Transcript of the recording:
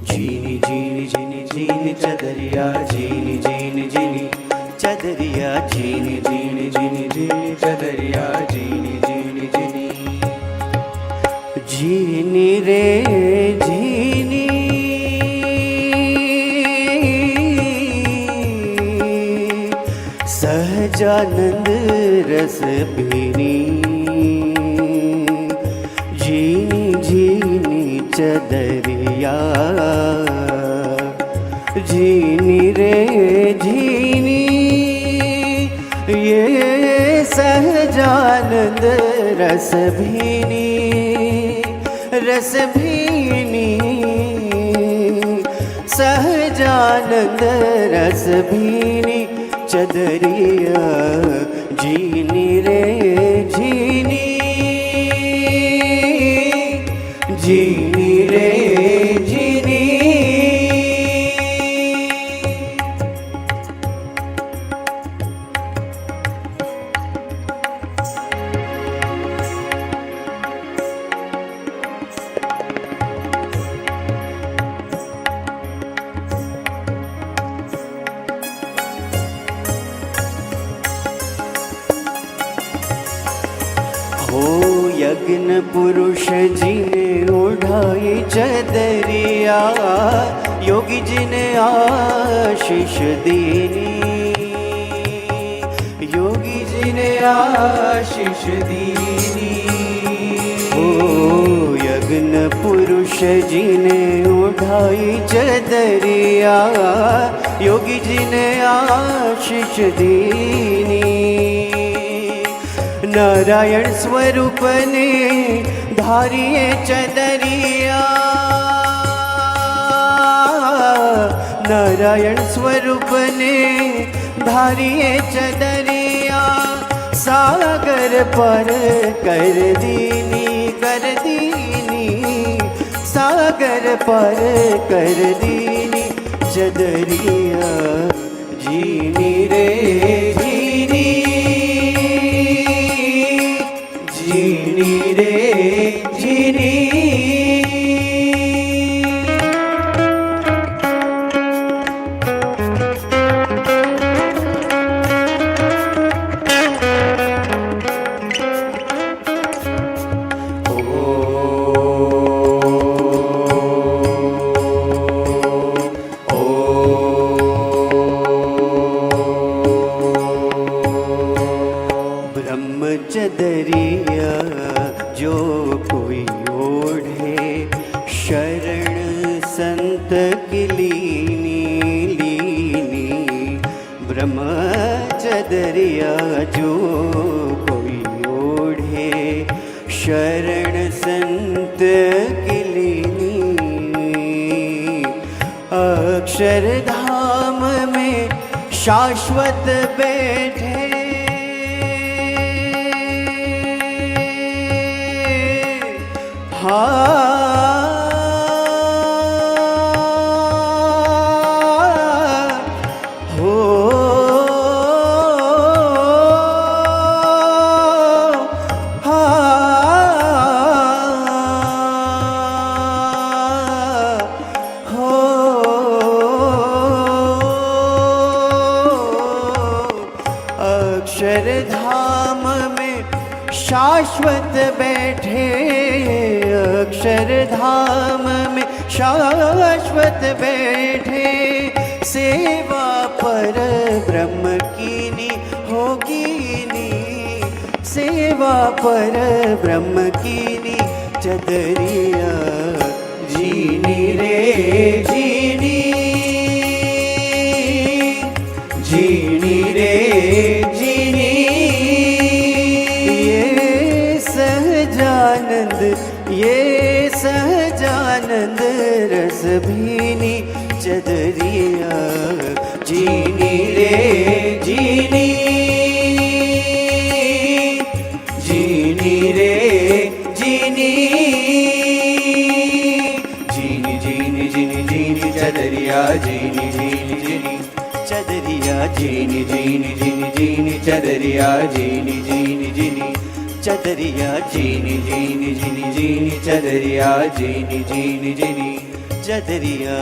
जीनी जीनी जीनी जीनी चदरिया जीनी जीनी जीनी चदरिया जीनी जीनी जीनी जीनी चदरिया जीनी जीनी जीनी जीनी रे जीनी सहजानंद रस भीनी जीनी जीनी चदरिया जीनी रे जीनी ये सहजानंद रस भीनी सहजानंद रस भीनी चदरिया जीनी रे जीनी जीनी रे जीनी हो यज्ञ पुरुष जी ने ओढ़ाई चदरिया योगी जी ने आशीष दीनी योगी जी ने आशीष दीनी हो यज्ञ पुरुष जी ने ओढ़ाई चदरिया योगी जी ने आशीष दीनी नारायण स्वरूप ने धारिए चदरिया नारायण स्वरूप ने धारिए चदरिया सागर पर कर दीनी सागर पर कर दीनी चदरिया जीनी रे जीनी जीनी रे जीनी चदरिया जो कोई ओढ़े शरण संत की लीनी ब्रह्म चदरिया जो कोई ओढ़े शरण संत की लीनी अक्षरधाम में शाश्वत बैठे हो अक्षरधाम में शाश्वत बैठे अक्षरधाम में शाश्वत बैठे सेवा पर ब्रह्म कीनी होगीनी सेवा पर ब्रह्म कीनी चदरिया जीनी रे जीनी जीनी रे जीनी ये सहजानंद रस भीनी चदरिया जीनी रे जीनी जीनी रे जीनी जीनी जीनी जीनी जीनी चदरिया जीनी जीनी जीनी चदरिया जीनी जीनी जीनी जीनी चदरिया जीनी जीनी जीनी चदरिया जीनी जीनी जीनी जीनी चदरिया जीनी जीनी जीनी चदरिया